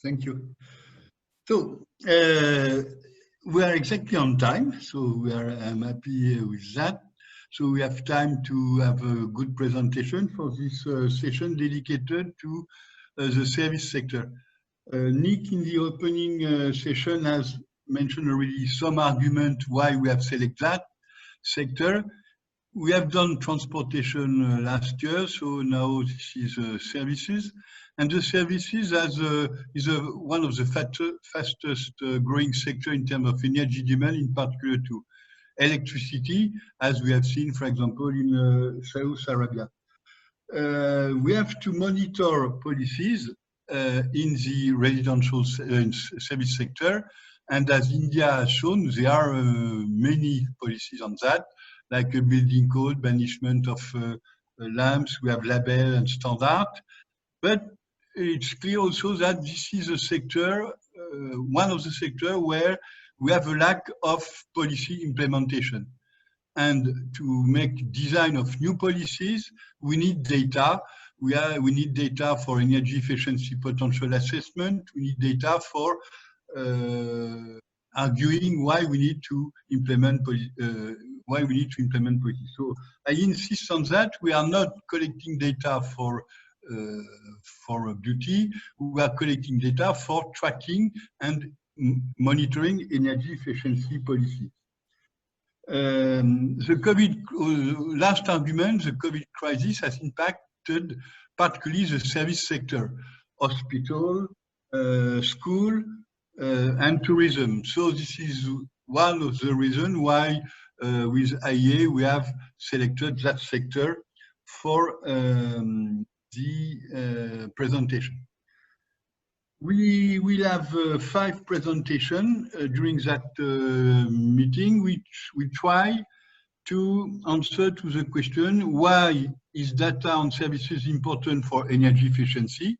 Thank you. So we are exactly on time, so I'm happy with that. So we have time to have a good presentation for this session dedicated to the service sector. Nick, in the opening session, has mentioned already some argument why we have selected that sector. We have done transportation last year, so now this is services. And the services is one of the fastest growing sector in terms of energy demand, in particular to electricity, as we have seen, for example, in Saudi Arabia. We have to monitor policies in the residential service sector. And as India has shown, there are many policies on that, like a building code, banishment of lamps, we have label and standard. But it's clear also that this is a sector, one of the sectors where we have a lack of policy implementation. And to make design of new policies, we need data. We need data for energy efficiency potential assessment. We need data for arguing why we need to implement policy. So I insist on that. We are not collecting data for beauty. We are collecting data for tracking and monitoring energy efficiency policies. The COVID, last argument, the COVID crisis has impacted particularly the service sector, hospital, school, and tourism. So this is one of the reasons why with IEA we have selected that sector for the presentation. We will have 5 presentations during that meeting, which we try to answer to the question, why is data on services important for energy efficiency?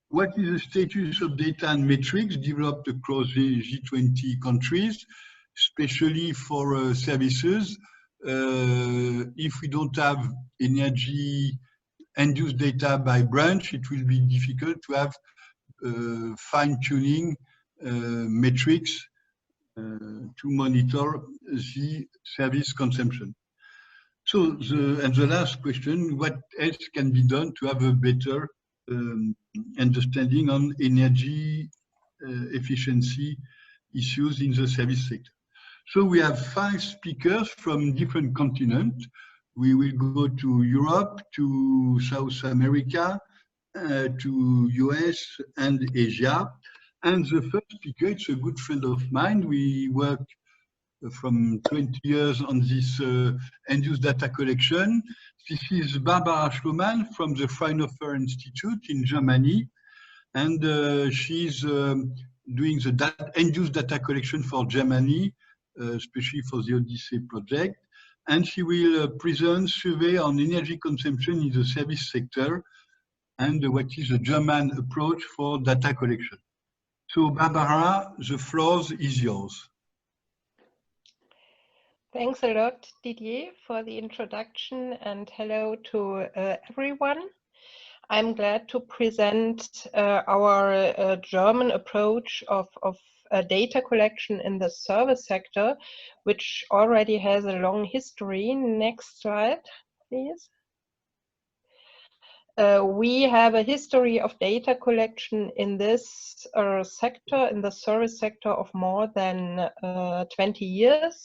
What is the status of data and metrics developed across the G20 countries, especially for services? If we don't have energy end-use data by branch, it will be difficult to have fine-tuning metrics to monitor the service consumption. So, the last question, what else can be done to have a better understanding on energy efficiency issues in the service sector? So we have 5 speakers from different continents. We will go to Europe, to South America, to US and Asia. And the first speaker, it's a good friend of mine. We work from 20 years on this end-use data collection. This is Barbara Schlumann from the Fraunhofer Institute in Germany. And she's doing the end-use data collection for Germany, especially for the Odyssey project. And she will present survey on energy consumption in the service sector and what is the German approach for data collection. So Barbara, the floor is yours. Thanks a lot, Didier, for the introduction, and hello to everyone. I'm glad to present our German approach of data collection in the service sector, which already has a long history. Next slide, please. We have a history of data collection in this sector, in the service sector, of more than 20 years.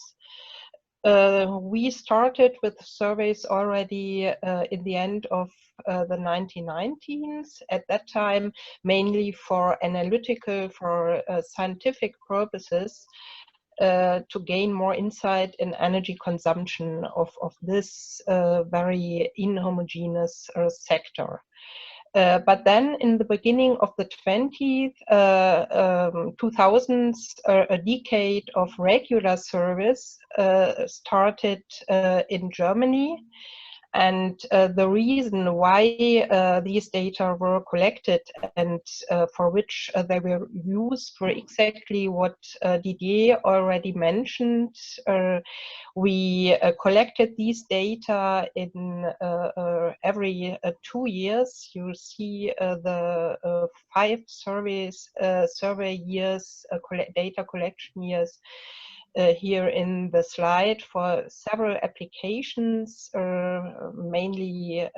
We started with surveys already in the end of the 1990s. At that time, mainly for analytical, for scientific purposes, to gain more insight in energy consumption of this very inhomogeneous sector. But then in the beginning of the 2000s, a decade of regular service started in Germany. And the reason why these data were collected and for which they were used were exactly what Didier already mentioned. We collected these data in every 2 years. You see the 5 survey years, data collection years here in the slide for several applications, mainly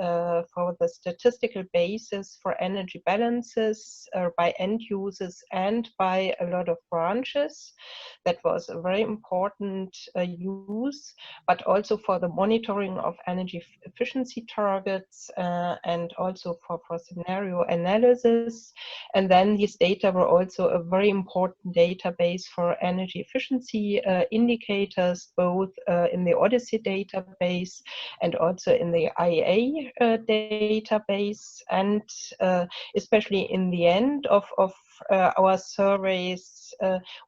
for the statistical basis for energy balances by end users and by a lot of branches. That was a very important use, but also for the monitoring of energy efficiency targets and also for scenario analysis. And then these data were also a very important database for energy efficiency indicators, both in the Odyssey database and also in the IEA database. And especially in the end of our surveys,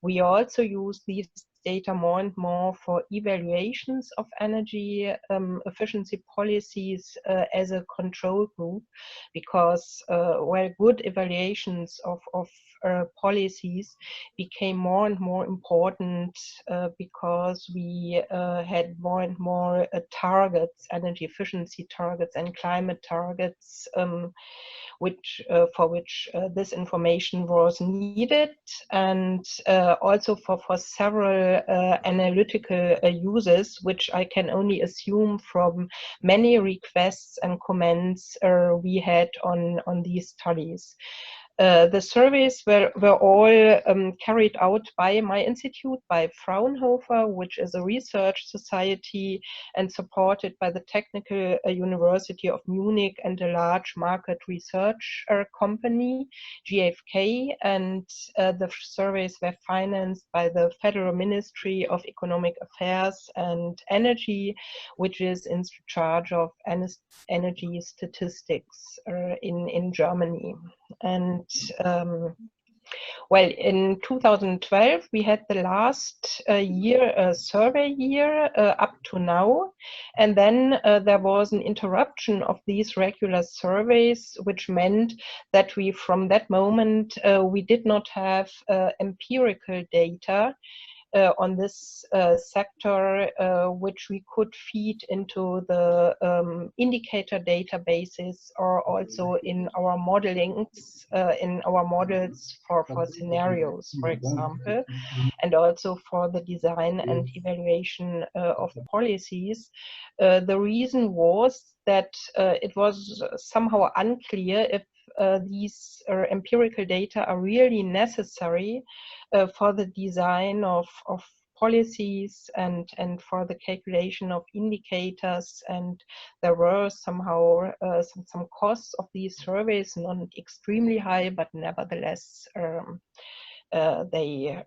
we also use these data more and more for evaluations of energy efficiency policies as a control group, because well, good evaluations of policies became more and more important because we had more and more targets, energy efficiency targets and climate targets, for which this information was needed, and also for several analytical uses, which I can only assume from many requests and comments we had on these studies. The surveys were all carried out by my institute, by Fraunhofer, which is a research society and supported by the Technical University of Munich and a large market research company, GfK, and the surveys were financed by the Federal Ministry of Economic Affairs and Energy, which is in charge of energy statistics in Germany. And well, in 2012, we had the last survey year up to now. And then there was an interruption of these regular surveys, which meant that we, from that moment, we did not have empirical data on this sector, which we could feed into the indicator databases or also in our modelings, in our models for scenarios, for example, and also for the design and evaluation of policies. The reason was that it was somehow unclear if these empirical data are really necessary for the design of policies and for the calculation of indicators. And there were somehow some costs of these surveys, not extremely high, but nevertheless they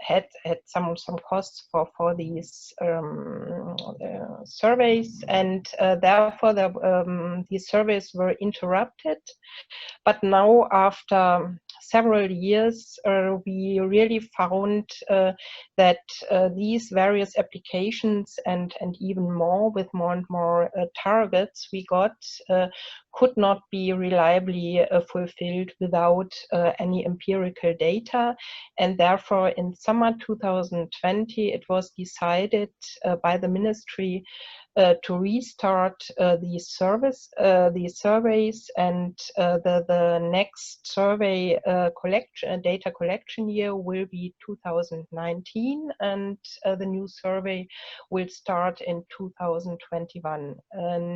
had some costs for these surveys, and therefore these surveys were interrupted. But now, after several years, we really found that these various applications and even more, with more and more targets we got, could not be reliably fulfilled without any empirical data. And therefore, in summer 2020, it was decided by the ministry to restart these surveys, and the next survey data collection year will be 2019, and the new survey will start in 2021.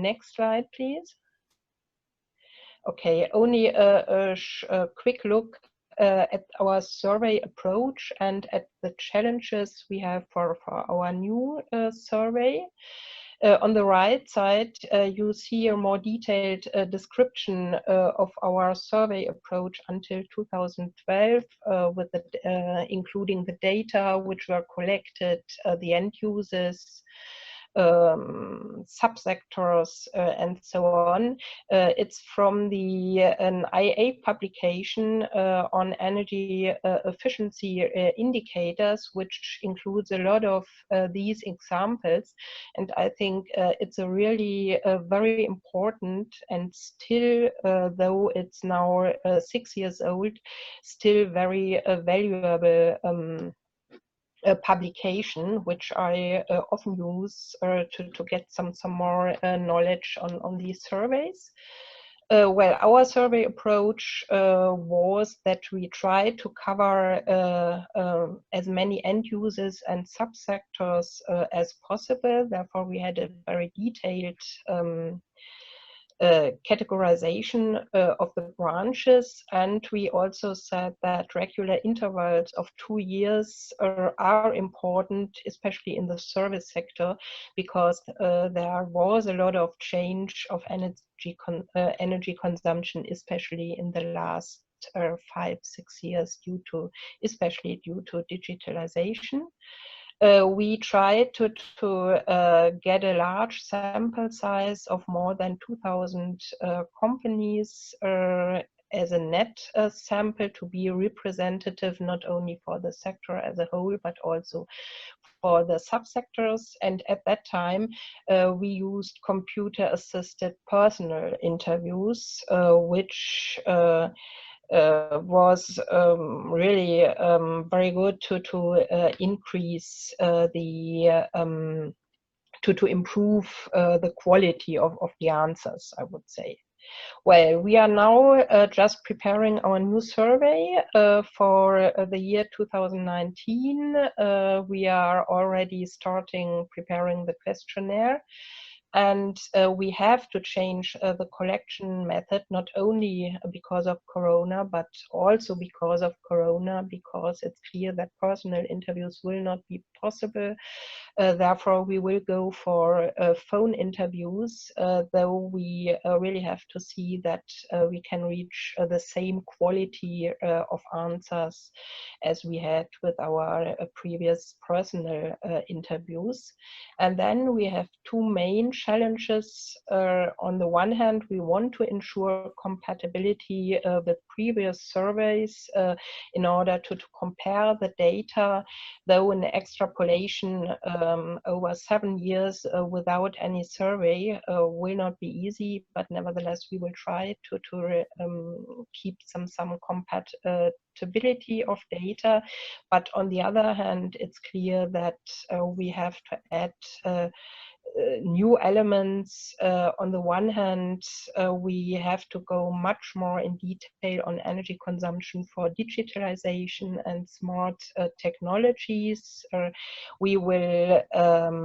Next slide, please. Okay, only a quick look at our survey approach and at the challenges we have for our new survey. On the right side, you see a more detailed description of our survey approach until 2012, with including the data which were collected, the end users, subsectors and so on. It's from an IEA publication on energy efficiency indicators, which includes a lot of these examples. And I think it's a really very important, and still, though it's now 6 years old, still very valuable publication, which I often use to get some more knowledge on these surveys. Well, our survey approach was that we tried to cover as many end users and subsectors as possible. Therefore, we had a very detailed categorization of the branches, and we also said that regular intervals of 2 years are important, especially in the service sector, because there was a lot of change of energy consumption, especially in the last 5-6 years, especially due to digitalization. We tried to get a large sample size of more than 2,000 companies as a net sample to be representative not only for the sector as a whole, but also for the subsectors. And at that time, we used computer-assisted personal interviews, which was really very good to increase to improve the quality of the answers, I would say. Well, we are now just preparing our new survey for the year 2019. We are already preparing the questionnaire. And we have to change the collection method, not only because of Corona, but also because of Corona, because it's clear that personal interviews will not be possible. Therefore, we will go for phone interviews, though we really have to see that we can reach the same quality of answers as we had with our previous personal interviews. And then we have two main challenges. On the one hand, we want to ensure compatibility with previous surveys in order to compare the data, though an extrapolation over 7 years without any survey will not be easy, but nevertheless we will try to keep some compatibility of data. But on the other hand, it's clear that we have to add new elements. On the one hand, we have to go much more in detail on energy consumption for digitalization and smart technologies. We will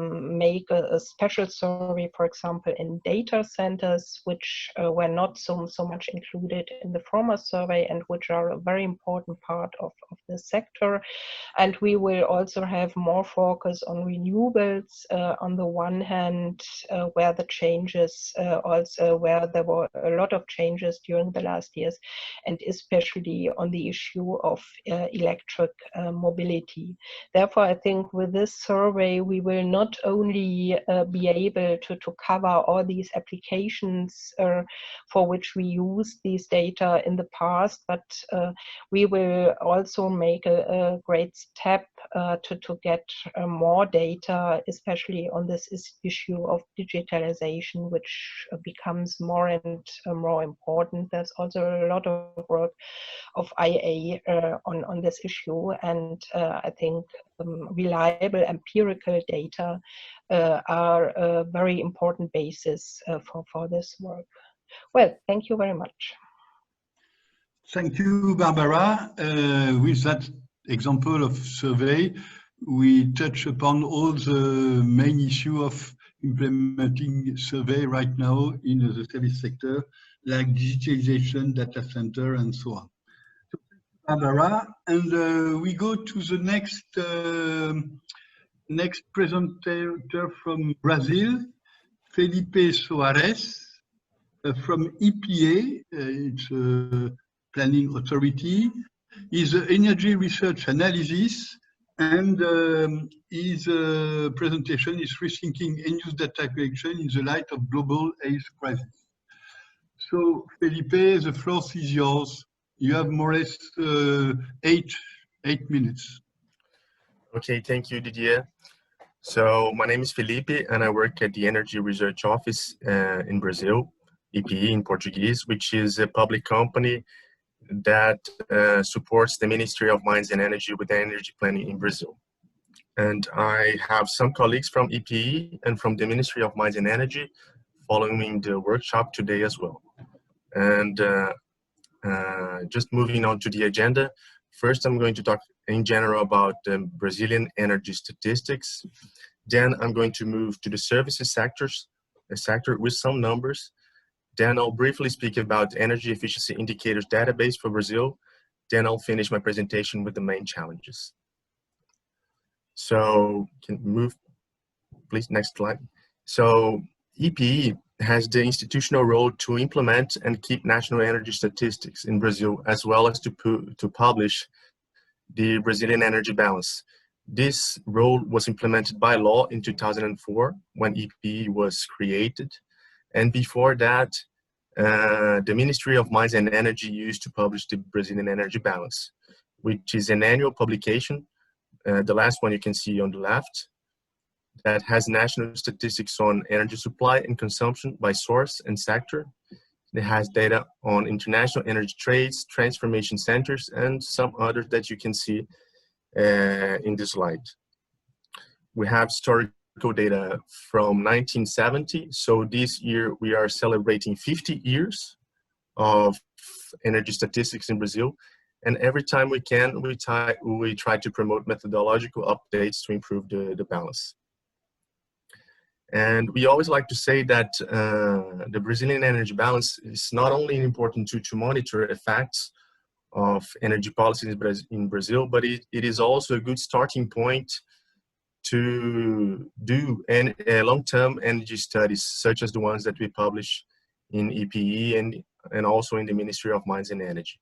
make a special survey, for example, in data centers, which were not so much included in the former survey and which are a very important part of the sector. And we will also have more focus on renewables on the one hand, where the changes also where there were a lot of changes during the last years, and especially on the issue of electric mobility. Therefore, I think with this survey, we will not only be able to cover all these applications for which we used these data in the past, but we will also make a great step to get more data, especially on this issue of digitalization, which becomes more and more important. There's also a lot of work of IEA on this issue, and I think reliable empirical data are a very important basis for this work. Well, thank you very much. Thank you, Barbara. With that example of survey, we touch upon all the main issue of implementing survey right now in the service sector, like digitalization, data center, and so on. So, Barbara, and we go to the next presenter from Brazil, Felipe Soares, from EPA. It's a planning authority. Is energy research analysis And his presentation is rethinking end-use data collection in the light of global health crisis. So, Felipe, the floor is yours. You have more or less 8 minutes. Okay, thank you, Didier. So my name is Felipe, and I work at the Energy Research Office in Brazil, EPE in Portuguese, which is a public company that supports the Ministry of Mines and Energy with energy planning in Brazil. And I have some colleagues from EPE and from the Ministry of Mines and Energy following the workshop today as well. And just moving on to the agenda, first I'm going to talk in general about Brazilian energy statistics. Then I'm going to move to the services sector with some numbers. Then I'll briefly speak about energy efficiency indicators database for Brazil. Then I'll finish my presentation with the main challenges. So can move, please, next slide. So EPE has the institutional role to implement and keep national energy statistics in Brazil, as well as to publish the Brazilian energy balance. This role was implemented by law in 2004 when EPE was created. And before that, the Ministry of Mines and Energy used to publish the Brazilian energy balance, which is an annual publication. The last one you can see on the left, that has national statistics on energy supply and consumption by source and sector. It has data on international energy trades, transformation centers, and some others that you can see in this slide. We have historical data from 1970. So this year we are celebrating 50 years of energy statistics in Brazil. And every time we can, we try to promote methodological updates to improve the balance. And we always like to say that the Brazilian energy balance is not only important to monitor effects of energy policies in Brazil, but it is also a good starting point to do long-term energy studies, such as the ones that we publish in EPE and also in the Ministry of Mines and Energy.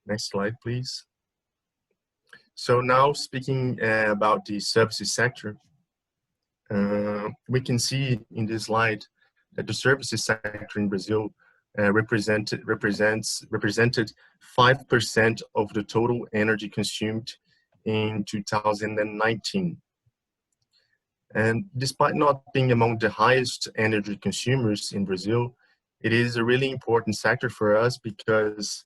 Next slide, please. So now speaking about the services sector, we can see in this slide that the services sector in Brazil represented 5% of the total energy consumed in 2019. And despite not being among the highest energy consumers in Brazil, it is a really important sector for us because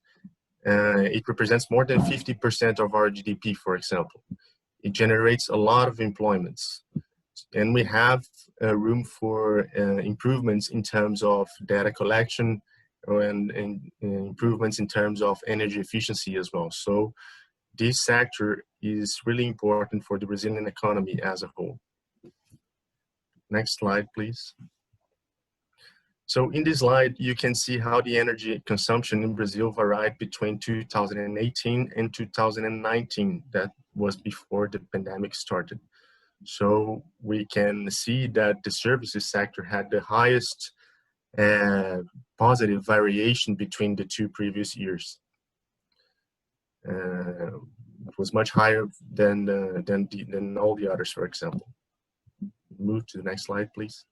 it represents more than 50% of our GDP, for example. It generates a lot of employments. And we have room for improvements in terms of data collection and improvements in terms of energy efficiency as well. So this sector is really important for the Brazilian economy as a whole. Next slide, please. So in this slide, you can see how the energy consumption in Brazil varied between 2018 and 2019. That was before the pandemic started. So we can see that the services sector had the highest positive variation between the two previous years. It was much higher than all the others, for example. Move to the next slide, please.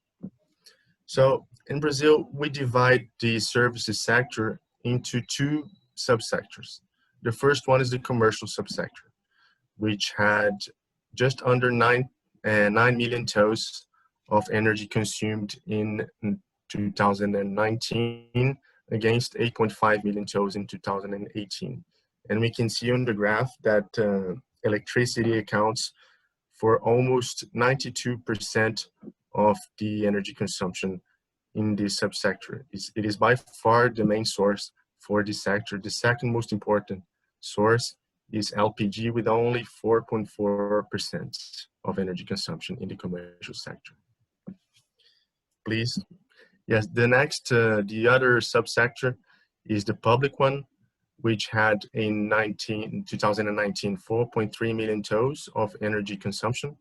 So in Brazil, we divide the services sector into two subsectors. The first one is the commercial subsector, which had just under 9 million tons of energy consumed in 2019 against 8.5 million tons in 2018. And we can see on the graph that electricity accounts for almost 92% of the energy consumption in this subsector. It is by far the main source for this sector. The second most important source is LPG, with only 4.4% of energy consumption in the commercial sector. Please. Yes, the other subsector is the public one, which had in 2019 4.3 million tons of energy consumption.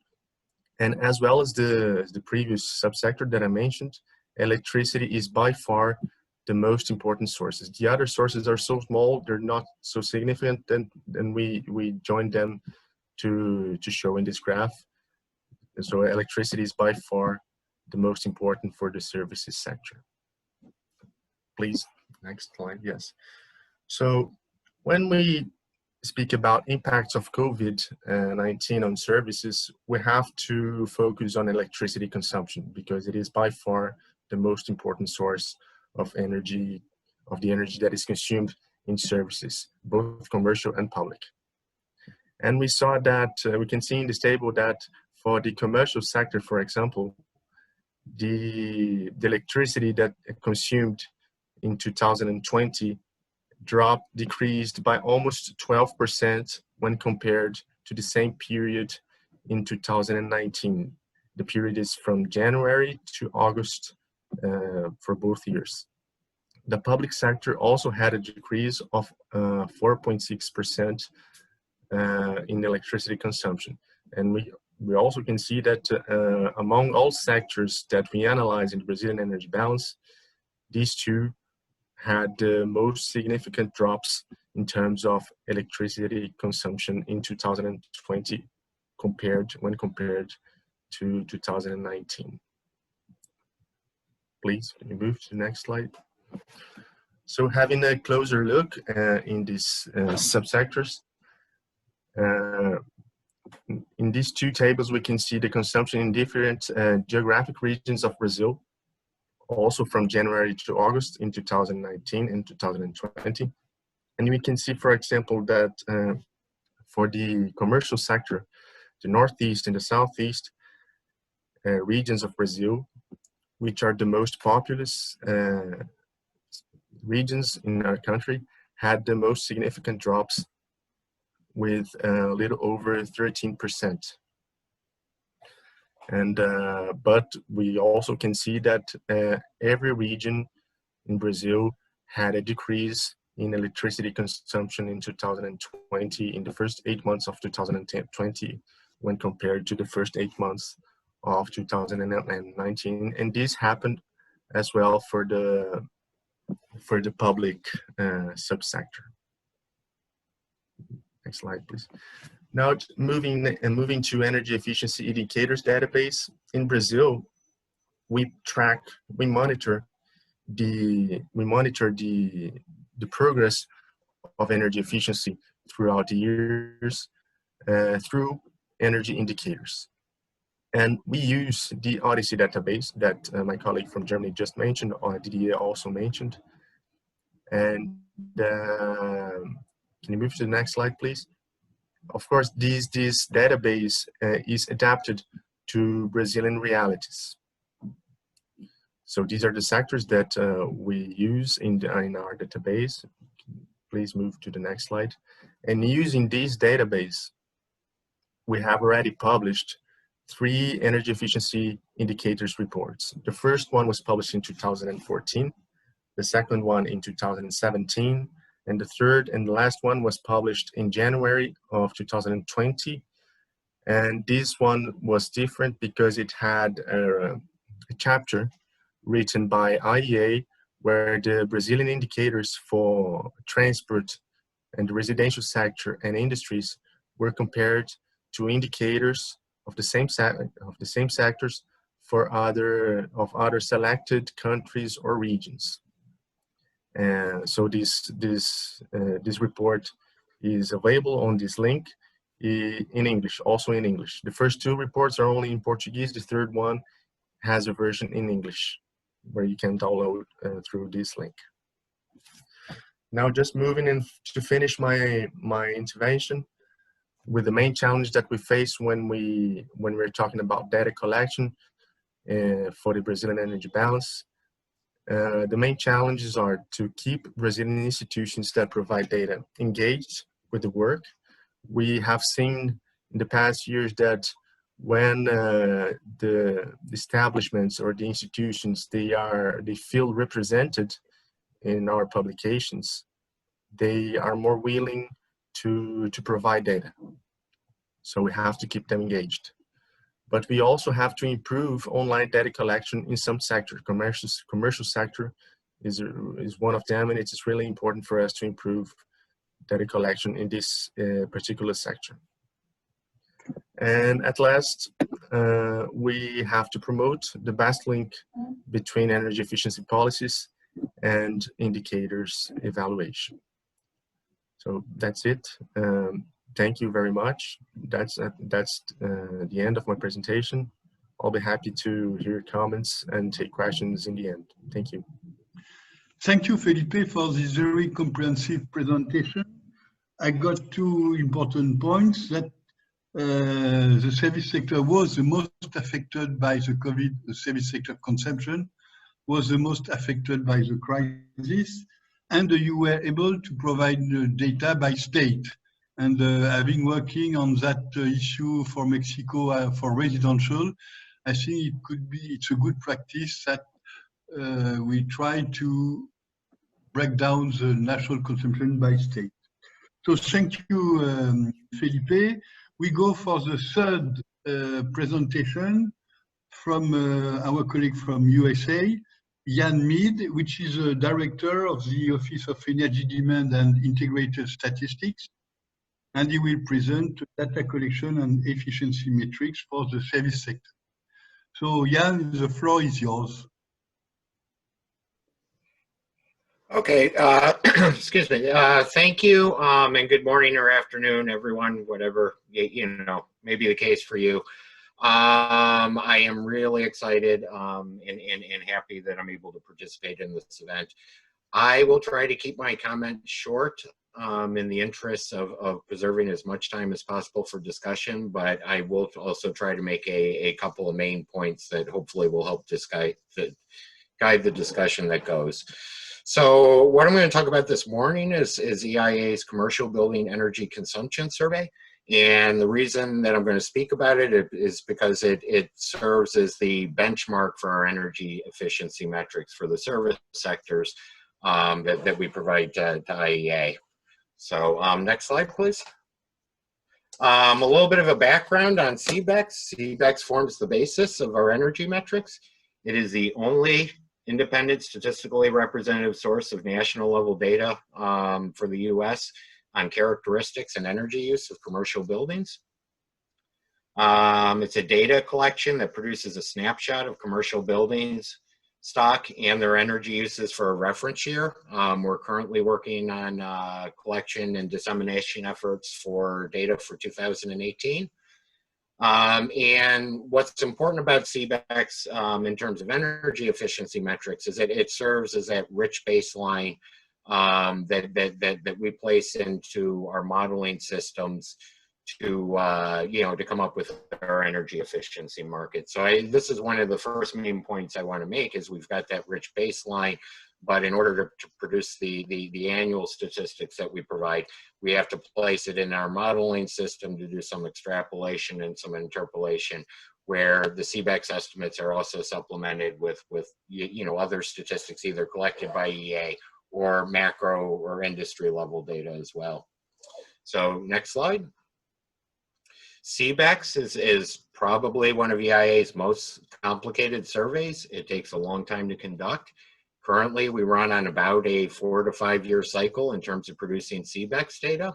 And as well as the previous subsector that I mentioned, electricity is by far the most important sources. The other sources are so small, they're not so significant, and we join them to show in this graph. So electricity is by far the most important for the services sector. Please, next slide, yes. So when we speak about impacts of COVID-19 on services, we have to focus on electricity consumption because it is by far the most important source of energy, of the energy that is consumed in services, both commercial and public. And we saw that, we can see in this table that for the commercial sector, for example, the electricity that consumed in 2020 decreased by almost 12% when compared to the same period in 2019. The period is from January to August for both years. The public sector also had a decrease of 4.6% in electricity consumption. And we also can see that among all sectors that we analyze in the Brazilian energy balance, these two had the most significant drops in terms of electricity consumption in 2020 when compared to 2019. Please, can you move to the next slide? So having a closer look in these subsectors, in these two tables we can see the consumption in different geographic regions of Brazil, also from January to August in 2019 and 2020. And we can see, for example, that for the commercial sector, the Northeast and the Southeast regions of Brazil, which are the most populous regions in our country, had the most significant drops with a little over 13%. And but we also can see that every region in Brazil had a decrease in electricity consumption in 2020, in the first 8 months of 2020, when compared to the first 8 months of 2019. And this happened as well for the public subsector. Next slide, please. Now moving to energy efficiency indicators database. In Brazil, we monitor the progress of energy efficiency throughout the years through energy indicators. And we use the Odyssey database that my colleague from Germany just mentioned, or Didier also mentioned. And can you move to the next slide, please? Of course, this database is adapted to Brazilian realities. So these are the sectors that we use in our database. Please move to the next slide. And using this database, we have already published 3 energy efficiency indicators reports. The first one was published in 2014, the second one in 2017, and the third and the last one was published in January of 2020. And this one was different because it had a chapter written by IEA where the Brazilian indicators for transport and the residential sector and industries were compared to indicators of the same sectors for other selected countries or regions. So this report is available on this link in English, also in English. The first 2 reports are only in Portuguese. The third one has a version in English where you can download through this link. Now just moving in to finish my intervention with the main challenge that we face when we're talking about data collection for the Brazilian energy balance. The main challenges are to keep Brazilian institutions that provide data engaged with the work. We have seen in the past years that when the establishments or the institutions they feel represented in our publications, they are more willing to provide data. So we have to keep them engaged. But we also have to improve online data collection in some sectors. Commercial sector is one of them, and it's really important for us to improve data collection in this particular sector. And at last, we have to promote the best link between energy efficiency policies and indicators evaluation. So that's it. Thank you very much. That's the end of my presentation. I'll be happy to hear comments and take questions in the end. Thank you. Thank you, Felipe, for this very comprehensive presentation. I got two important points that the service sector was the most affected by the COVID, the service sector consumption was the most affected by the crisis, and you were able to provide data by state. And having working on that issue for Mexico for residential, I think it's a good practice that we try to break down the national consumption by state. So thank you, Felipe. We go for the third presentation from our colleague from USA, Jan Mead, which is a director of the Office of Energy Demand and Integrated Statistics. And he will present data collection and efficiency metrics for the service sector. So Jan, the floor is yours. Okay, excuse me. Thank you, and good morning or afternoon, everyone, whatever, may be the case for you. I am really excited and happy that I'm able to participate in this event. I will try to keep my comments short in the interest of preserving as much time as possible for discussion, but I will also try to make a couple of main points that hopefully will help guide the discussion that goes. So what I'm going to talk about this morning is EIA's Commercial Building Energy Consumption Survey. And the reason that I'm going to speak about it is because it serves as the benchmark for our energy efficiency metrics for the service sectors that we provide to IEA. So next slide, please. A little bit of a background on CBEX. CBEX forms the basis of our energy metrics. It is the only independent, statistically representative source of national level data for the US on characteristics and energy use of commercial buildings. It's a data collection that produces a snapshot of commercial buildings stock and their energy uses for a reference year. We're currently working on collection and dissemination efforts for data for 2018. And what's important about CBEX in terms of energy efficiency metrics is that it serves as that rich baseline that we place into our modeling systems to to come up with our energy efficiency market. So this is one of the first main points I want to make is we've got that rich baseline, but in order to produce the annual statistics that we provide, we have to place it in our modeling system to do some extrapolation and some interpolation, where the CBEX estimates are also supplemented with other statistics either collected by EA or macro or industry level data as well. So next slide. CBEX is probably one of EIA's most complicated surveys. It takes a long time to conduct. Currently, we run on about a 4 to 5 year cycle in terms of producing CBEX data.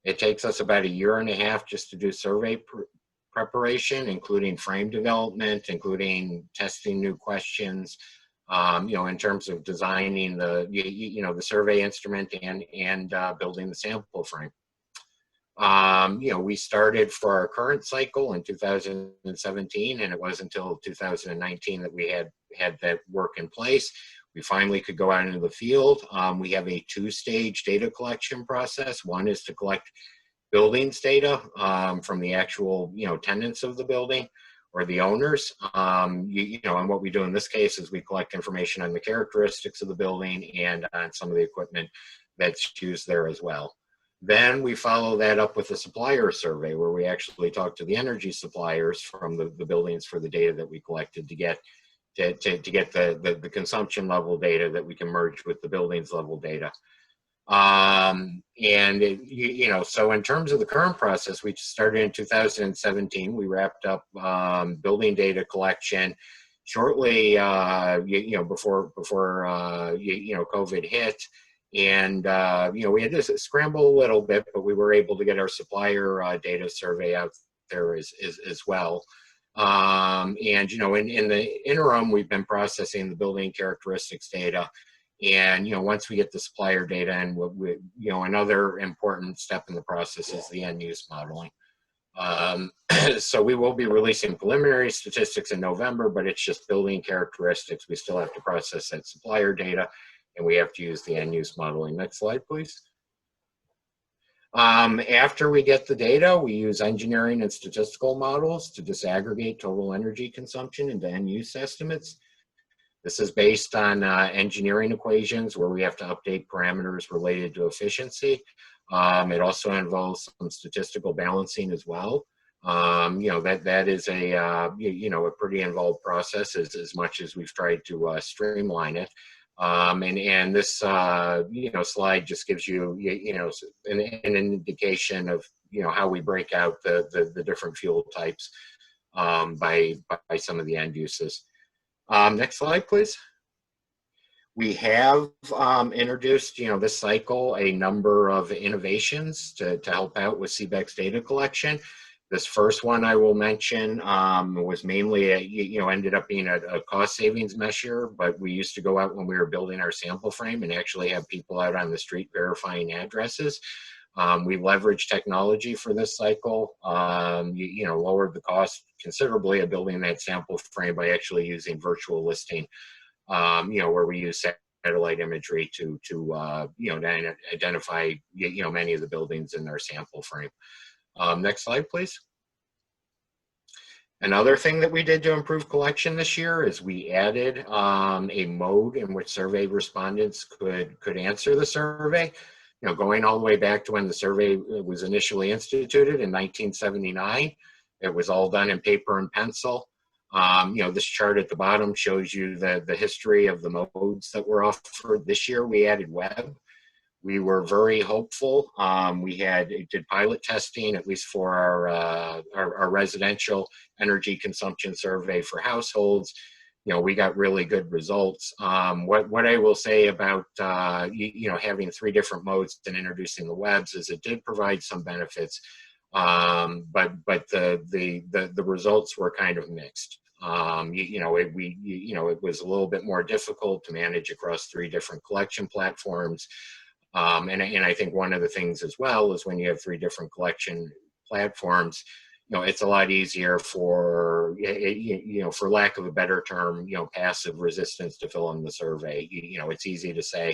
It takes us about 1.5 years just to do survey preparation, including frame development, including testing new questions, in terms of designing the survey instrument and building the sample frame. We started for our current cycle in 2017, and it wasn't until 2019 that we had that work in place. We finally could go out into the field. We have a 2-stage data collection process. One is to collect buildings data from the actual tenants of the building or the owners. And what we do in this case is we collect information on the characteristics of the building and on some of the equipment that's used there as well. Then we follow that up with a supplier survey where we actually talk to the energy suppliers from the buildings for the data that we collected to get the consumption level data that we can merge with the buildings level data. So in terms of the current process, we started in 2017. We wrapped up building data collection shortly, before COVID hit. And, we had to scramble a little bit, but we were able to get our supplier data survey out there as well. And, you know, in the interim, we've been processing the building characteristics data. And, you know, once we get the supplier data, and you know, another important step in the process is the end use modeling. So we will be releasing preliminary statistics in November, but it's just building characteristics. We still have to process that supplier data, and we have to use the end use modeling. Next slide, please. After we get the data, we use engineering and statistical models to disaggregate total energy consumption into end use estimates. This is based on engineering equations where we have to update parameters related to efficiency. It also involves some statistical balancing as well. You know, that is a, you know, a pretty involved process as much as we've tried to streamline it. And this, you know, slide just gives you, you know, an indication of, you know, how we break out the different fuel types by some of the end uses. Next slide, please. We have introduced, you know, this cycle, a number of innovations to help out with CBEC's data collection. This first one I will mention was mainly, you know, ended up being a cost savings measure, but we used to go out when we were building our sample frame and actually have people out on the street verifying addresses. We leveraged technology for this cycle, you know, lowered the cost considerably of building that sample frame by actually using virtual listing, you know, where we use satellite imagery to you know, identify, you know, many of the buildings in our sample frame. Next slide, please. Another thing that we did to improve collection this year is we added a mode in which survey respondents could answer the survey. You know, going all the way back to when the survey was initially instituted in 1979, it was all done in paper and pencil. You know, this chart at the bottom shows you the history of the modes that were offered. This year we added web. We were very hopeful. We did pilot testing, at least for our residential energy consumption survey for households. You know, we got really good results. What I will say about you know, having 3 different modes and introducing the webs is it did provide some benefits, but the results were kind of mixed. You know, it was a little bit more difficult to manage across 3 different collection platforms. And I think one of the things as well is when you have 3 different collection platforms, you know, it's a lot easier for, you know, for lack of a better term, you know, passive resistance to fill in the survey. You know, it's easy to say,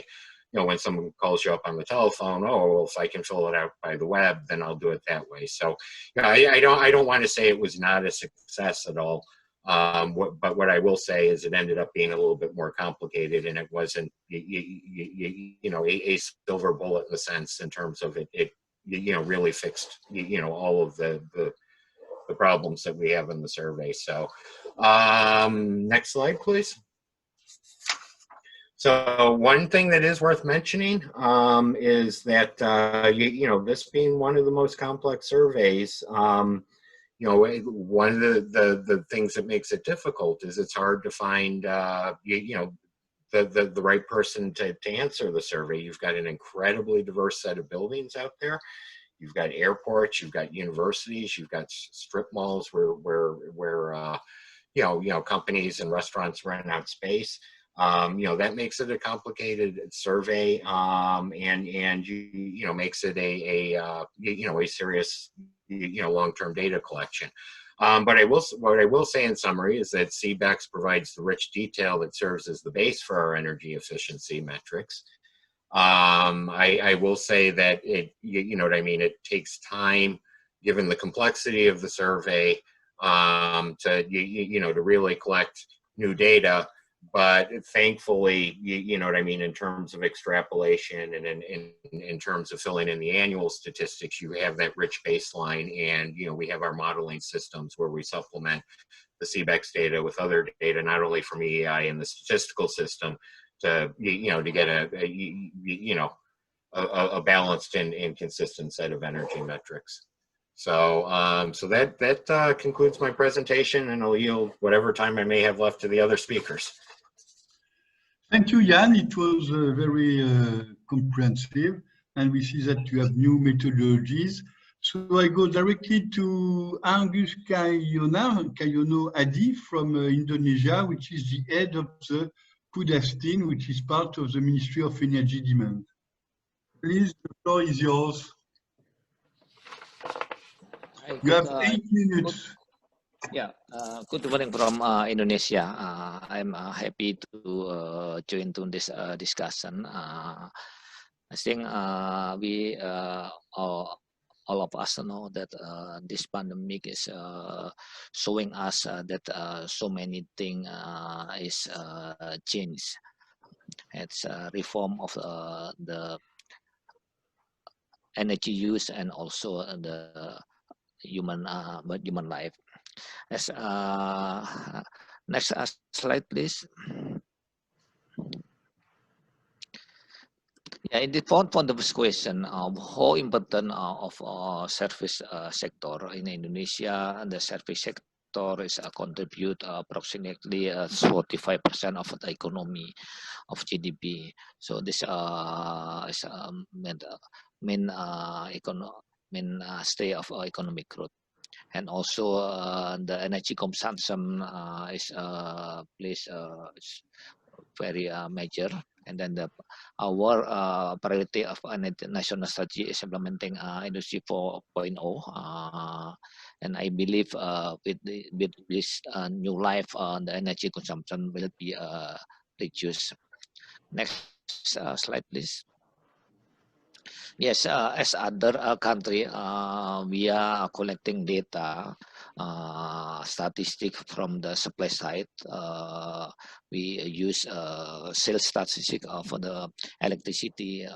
you know, when someone calls you up on the telephone, oh, well, if I can fill it out by the web, then I'll do it that way. So, you know, I don't want to say it was not a success at all. But what I will say is it ended up being a little bit more complicated, and it wasn't, you know, a silver bullet in the sense in terms of it you know, really fixed, you know, all of the problems that we have in the survey. So next slide, please. So one thing that is worth mentioning is that, you know, this being one of the most complex surveys, you know, one of the things that makes it difficult is it's hard to find, you know, the right person to answer the survey. You've got an incredibly diverse set of buildings out there. You've got airports, you've got universities, you've got strip malls where you know, companies and restaurants rent out space. You know, that makes it a complicated survey, and you know, makes it you know, a serious, you know, long-term data collection. But what I will say in summary is that CBEX provides the rich detail that serves as the base for our energy efficiency metrics. I will say that you know what I mean, it takes time, given the complexity of the survey, to you know, to really collect new data. But thankfully, you know what I mean, in terms of extrapolation and in terms of filling in the annual statistics, you have that rich baseline, and you know, we have our modeling systems where we supplement the CBEX data with other data, not only from EEI and the statistical system, to you know, to get a balanced and consistent set of energy metrics. So so that concludes my presentation, and I'll yield whatever time I may have left to the other speakers. Thank you, Jan. It was very comprehensive, and we see that you have new methodologies. So I go directly to Angus Kayono Adi from Indonesia, which is the head of the PUDASTIN, which is part of the Ministry of Energy Demand. Please, the floor is yours. You have 8 minutes. Good morning from Indonesia. I'm happy to join to this discussion. I think we all of us know that this pandemic is showing us that so many things is changed. It's a reform of the energy use and also the human life. As next slide, please. Yeah, in the front of the question, how important of service sector in Indonesia, the service sector is contribute approximately 45% of the economy of GDP. So this is main stay of economic growth. And also the energy consumption is plays very major. And then our priority of national strategy is implementing Industry 4.0. And I believe with this new life, the energy consumption will be reduced. Next slide, please. Yes, as other country, we are collecting data, statistic from the supply side. We use sales statistic for the electricity,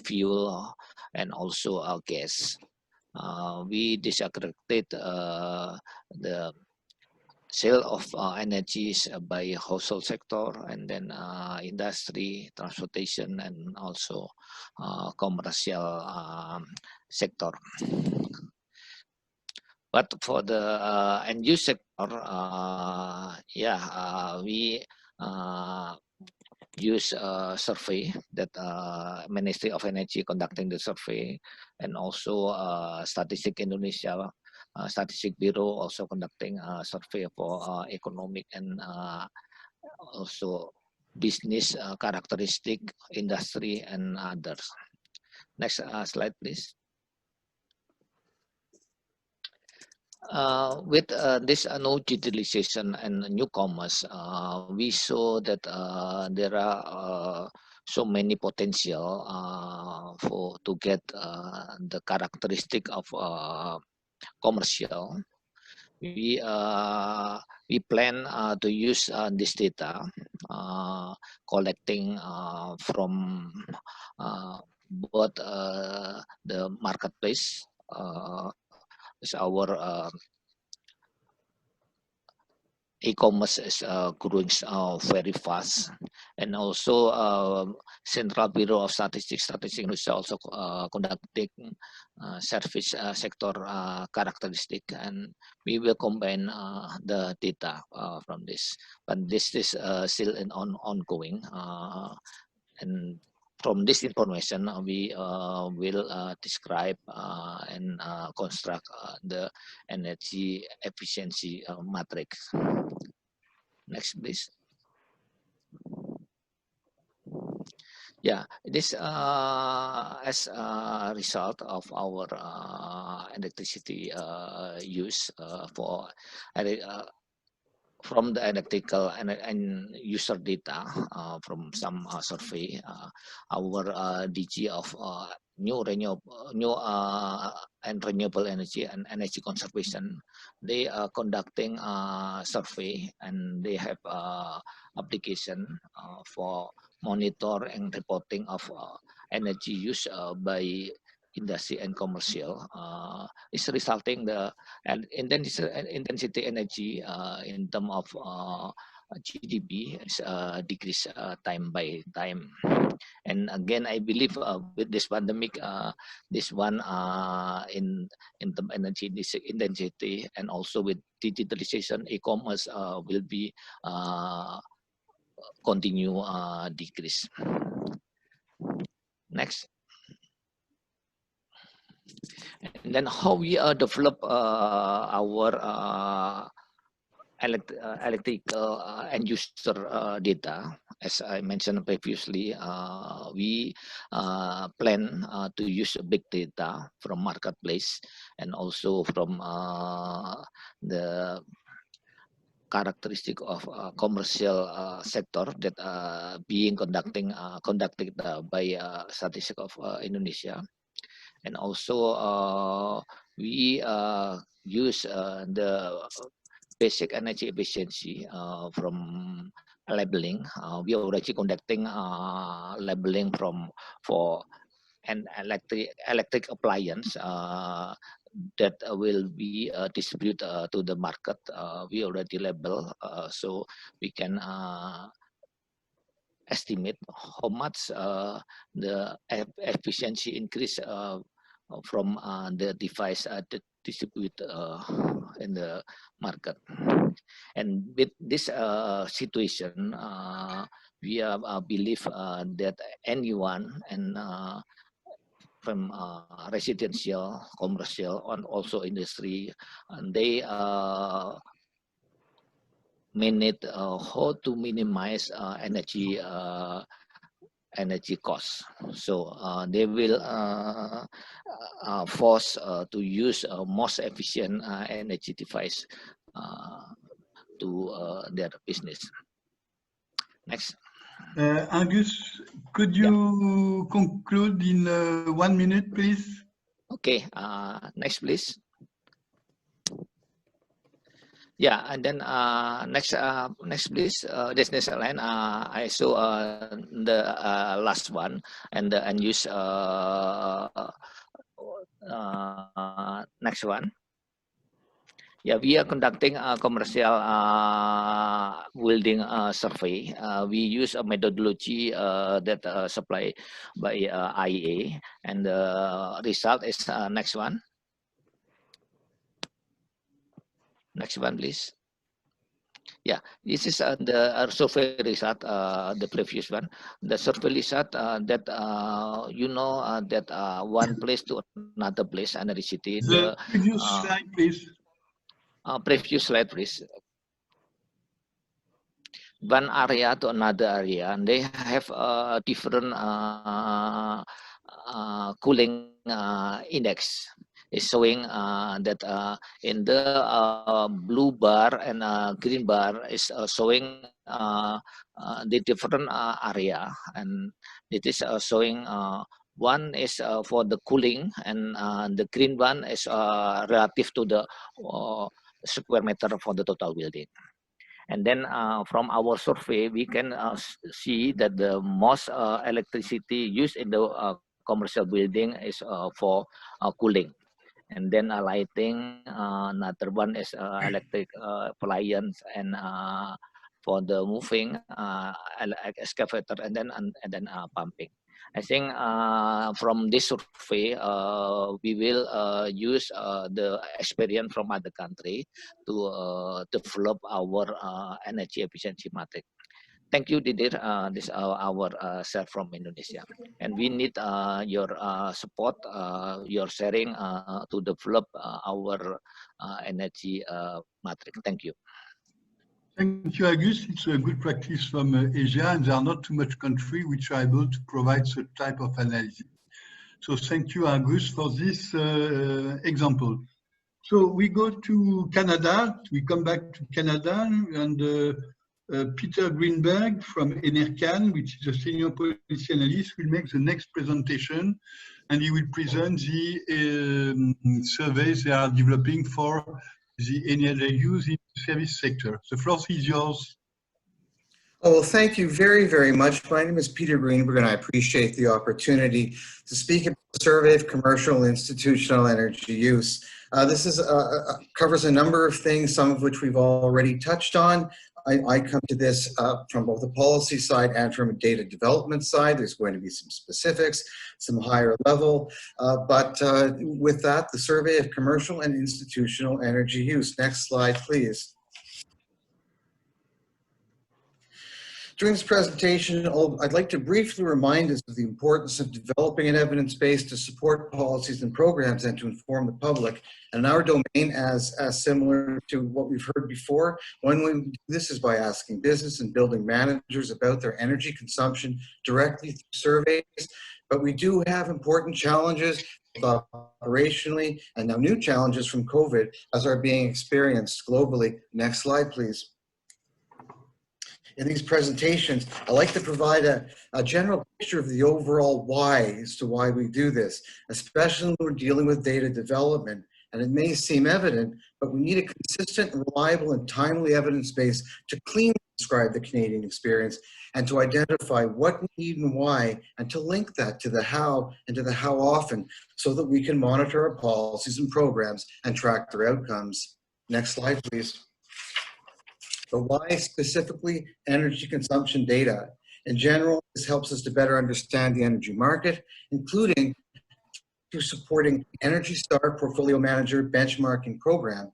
fuel, and also gas. We disaggregate the sale of energies by household sector, and then industry, transportation, and also commercial sector. But for the end use sector, we use a survey that Ministry of Energy conducting the survey, and also Statistik Indonesia, Statistik Bureau also conducting a survey for economic and also business characteristic, industry, and others. Next slide, please. With this no digitalization and newcomers, we saw that there are so many potential to get the characteristic of commercial. We plan to use this data collecting from both the marketplace. Is our e-commerce is growing very fast, and also Central Bureau of Statistics is also conducting service sector characteristic, and we will combine the data from this. But this is still ongoing, and from this information, we will describe and construct the energy efficiency matrix. Next, please. Yeah, this as a result of our electricity use for from the electrical and user data from some survey, our DG of new and renewable energy and energy conservation, they are conducting a survey, and they have application for monitor and reporting of energy use by industry and commercial. Is resulting the intensity energy in terms of GDP is decrease time by time. And again, I believe with this pandemic, this one in the energy intensity, and also with digitalization, e-commerce will be continue decrease. Next. And then how we develop our electrical end user data. As I mentioned previously, we plan to use big data from marketplace and also from the characteristic of commercial sector that being conducted by Statistic of Indonesia. And also we use the basic energy efficiency from labeling. We are already conducting labeling for an electric appliance that will be distributed to the market. We already label, so we can estimate how much the efficiency increase from the device distributed in the market. And with this situation, we believe that anyone and from residential, commercial, and also industry, and they may need how to minimize energy costs. So they will force to use most efficient energy device to their business. Next. Angus, could you conclude in 1 minute, please? Okay, next, please. Yeah, and then next, please. This next line, I show the last one, and the end use next one. Yeah, we are conducting a commercial building survey. We use a methodology that supplied by IEA, and the result is next one. Next one, please. Yeah, this is the survey result, the previous one. The survey result that you know that one place to another place, another city. The previous slide, please. Previous slide, please. One area to another area, and they have different cooling index. Is showing that in the blue bar and green bar is showing the different area, and it is showing one is for the cooling, and the green one is relative to the square meter for the total building. And then from our survey, we can see that the most electricity used in the commercial building is for cooling. And then lighting, another one is electric appliance, and for the moving excavator, and then pumping. I think from this survey, we will use the experience from other country to develop our energy efficiency matrix. Thank you, Didir. This is our share from Indonesia, and we need your support, your sharing to develop our energy matrix. Thank you. Thank you, Agus. It's a good practice from Asia, and there are not too much countries which are able to provide such type of analysis. So thank you, Agus, for this example. So we go to Canada. We come back to Canada, and Peter Greenberg from Enercan, which is a senior policy analyst, will make the next presentation, and he will present the surveys they are developing for the energy use in the service sector. The floor is yours. Oh, well, thank you very, very much. My name is Peter Greenberg, and I appreciate the opportunity to speak about the survey of commercial institutional energy use. This is covers a number of things, some of which we've already touched on. I come to this from both the policy side and from a data development side. There's going to be some specifics, some higher level, but with that, the survey of commercial and institutional energy use. Next slide, please. During this presentation, I'd like to briefly remind us of the importance of developing an evidence base to support policies and programs and to inform the public. And our domain, as similar to what we've heard before, one way we do this is by asking business and building managers about their energy consumption directly through surveys. But we do have important challenges operationally and now new challenges from COVID as are being experienced globally. Next slide, please. In these presentations, I like to provide a general picture of the overall why as to why we do this, especially when we're dealing with data development. And it may seem evident, but we need a consistent, reliable, and timely evidence base to cleanly describe the Canadian experience and to identify what we need and why, and to link that to the how and to the how often so that we can monitor our policies and programs and track their outcomes. Next slide, please. But why specifically energy consumption data? In general, this helps us to better understand the energy market, including through supporting Energy Star Portfolio Manager benchmarking program.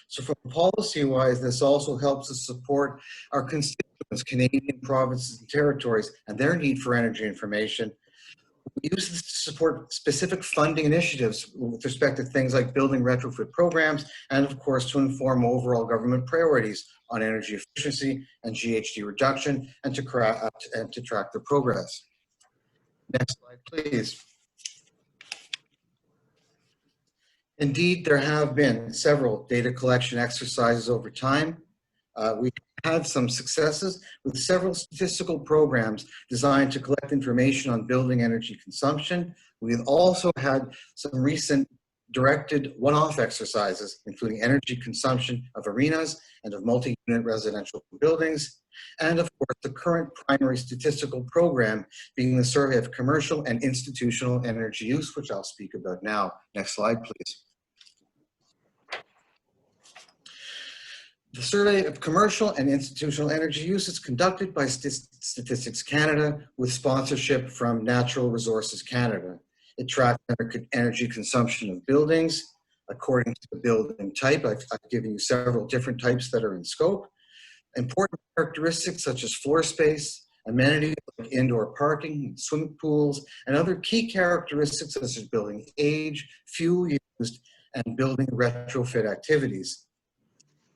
So from policy-wise, this also helps us support our constituents, Canadian provinces and territories, and their need for energy information. We use this to support specific funding initiatives with respect to things like building retrofit programs, and of course to inform overall government priorities on energy efficiency and GHG reduction, and to track their progress. Next slide, please. Indeed, there have been several data collection exercises over time. We had some successes with several statistical programs designed to collect information on building energy consumption. We've also had some recent directed one-off exercises, including energy consumption of arenas and of multi-unit residential buildings. And of course, the current primary statistical program being the survey of commercial and institutional energy use, which I'll speak about now. Next slide, please. The survey of commercial and institutional energy use is conducted by Statistics Canada with sponsorship from Natural Resources Canada. It tracks energy consumption of buildings according to the building type. I've given you several different types that are in scope. Important characteristics such as floor space, amenities like indoor parking, swimming pools, and other key characteristics such as building age, fuel used, and building retrofit activities.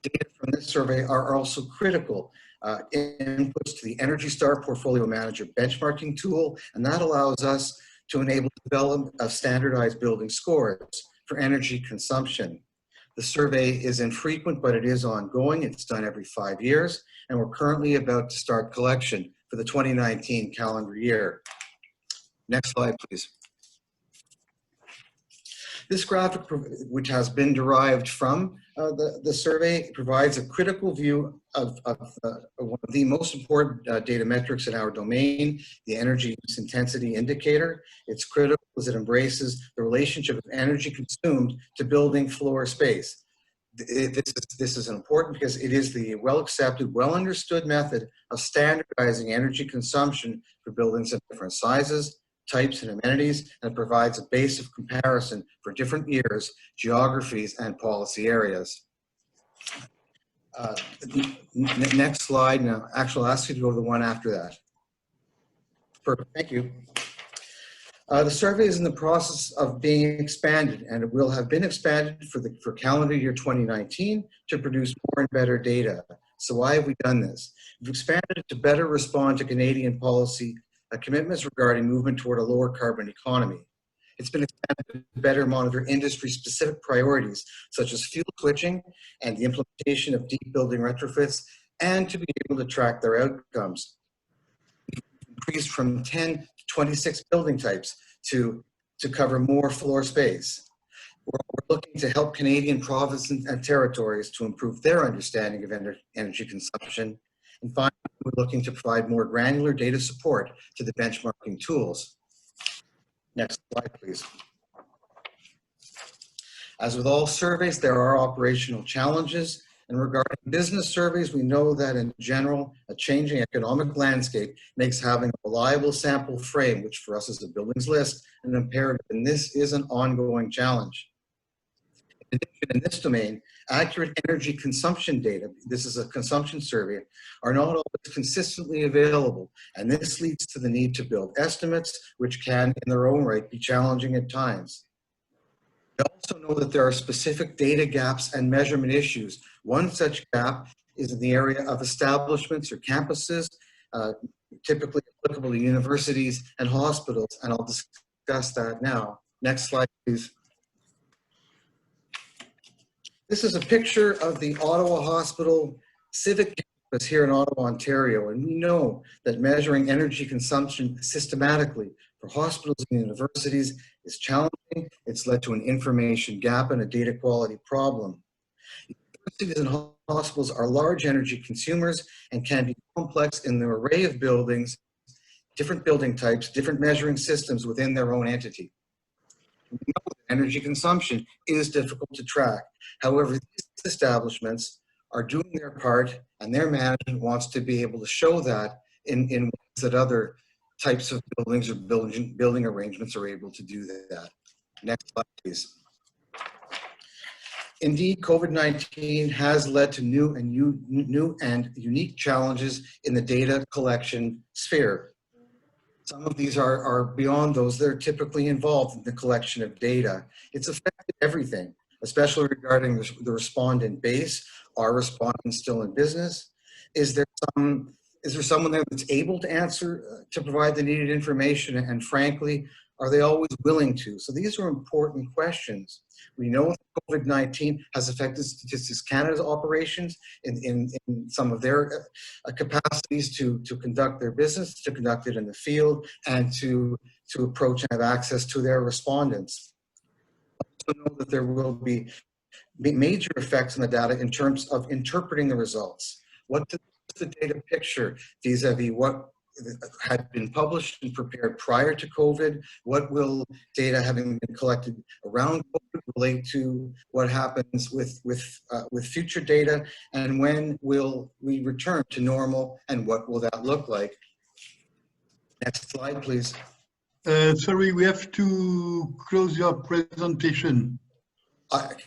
Data from this survey are also critical inputs to the Energy Star Portfolio Manager benchmarking tool, and that allows us to enable development of standardized building scores for energy consumption. The survey is infrequent, but it is ongoing. It's done every 5 years, and we're currently about to start collection for the 2019 calendar year. Next slide, please. This graphic, which has been derived from the survey, provides a critical view of one of the most important data metrics in our domain, the energy use intensity indicator. It's critical as it embraces the relationship of energy consumed to building floor space. This is important because it is the well-accepted, well-understood method of standardizing energy consumption for buildings of different sizes, types, and amenities, and it provides a base of comparison for different years, geographies, and policy areas. Next slide. Now, actually, I'll ask you to go to the one after that. Perfect. Thank you. The survey is in the process of being expanded, and it will have been expanded for calendar year 2019 to produce more and better data. So why have we done this? We've expanded it to better respond to Canadian policy commitments regarding movement toward a lower carbon economy. It's been expanded to better monitor industry-specific priorities, such as fuel switching and the implementation of deep building retrofits, and to be able to track their outcomes. We've increased from 10 to 26 building types to cover more floor space. We're looking to help Canadian provinces and territories to improve their understanding of energy consumption. And finally, we're looking to provide more granular data support to the benchmarking tools. Next slide, please. As with all surveys, there are operational challenges. And regarding business surveys, we know that in general, a changing economic landscape makes having a reliable sample frame, which for us is the buildings list, an imperative, and this is an ongoing challenge. In addition, in this domain, accurate energy consumption data, this is a consumption survey, are not always consistently available, and this leads to the need to build estimates, which can, in their own right, be challenging at times. We also know that there are specific data gaps and measurement issues. One such gap is in the area of establishments or campuses, typically applicable to universities and hospitals, and I'll discuss that now. Next slide, please. This is a picture of the Ottawa Hospital Civic Campus here in Ottawa, Ontario, and we know that measuring energy consumption systematically for hospitals and universities is challenging. It's led to an information gap and a data quality problem. Universities and hospitals are large energy consumers and can be complex in their array of buildings, different building types, different measuring systems within their own entity. We know that energy consumption is difficult to track. However, these establishments are doing their part, and their management wants to be able to show that in ways that other types of buildings or building arrangements are able to do that. Next slide, please. Indeed, COVID-19 has led to new and unique challenges in the data collection sphere. Some of these are beyond those that are typically involved in the collection of data. It's affected everything, especially regarding the respondent base. Are respondents still in business? Is there someone there that's able to answer, to provide the needed information? And frankly, are they always willing to? So these are important questions. We know that COVID-19 has affected Statistics Canada's operations in some of their capacities to conduct their business, to conduct it in the field, and to approach and have access to their respondents. We also know that there will be major effects on the data in terms of interpreting the results. What does the data picture vis-a-vis what had been published and prepared prior to COVID? What will data having been collected around COVID relate to what happens with future data? And when will we return to normal, and what will that look like? Next slide, please. Sorry, we have to close your presentation.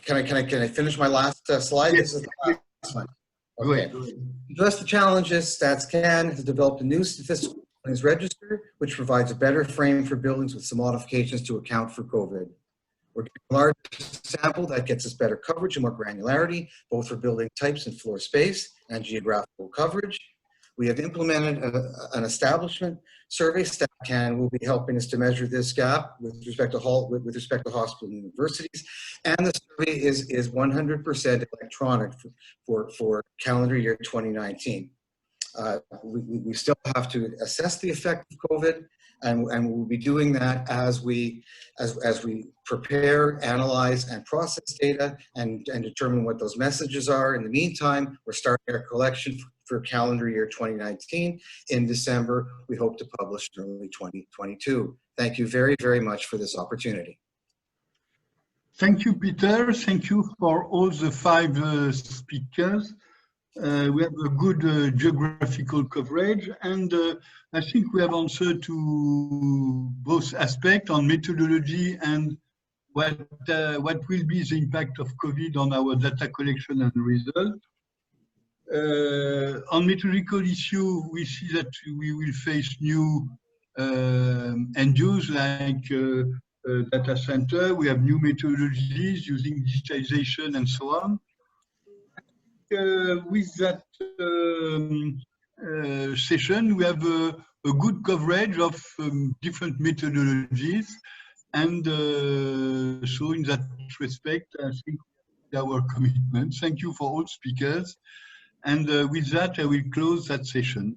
Can I finish my last slide? Yes. This is the last one. Okay. To address the challenges, StatsCan has developed a new statistical buildings register, which provides a better frame for buildings with some modifications to account for COVID. We're getting a large sample that gets us better coverage and more granularity, both for building types and floor space and geographical coverage. We have implemented an establishment survey. StatCan will be helping us to measure this gap with respect to hospitals and universities. And the survey is 100% electronic for calendar year 2019. We still have to assess the effect of COVID, and we'll be doing that as we prepare, analyze, and process data and determine what those messages are. In the meantime, we're starting our collection for calendar year 2019. In December, we hope to publish in early 2022. Thank you very, very much for this opportunity. Thank you, Peter. Thank you for all the 5 speakers. We have a good geographical coverage, and I think we have answered to both aspects on methodology and what will be the impact of COVID on our data collection and result. On methodological issue, we see that we will face new end use like data center. We have new methodologies using digitization and so on. With that session, we have a good coverage of different methodologies, and so in that respect, I think our commitment. Thank you for all speakers, and with that, I will close that session.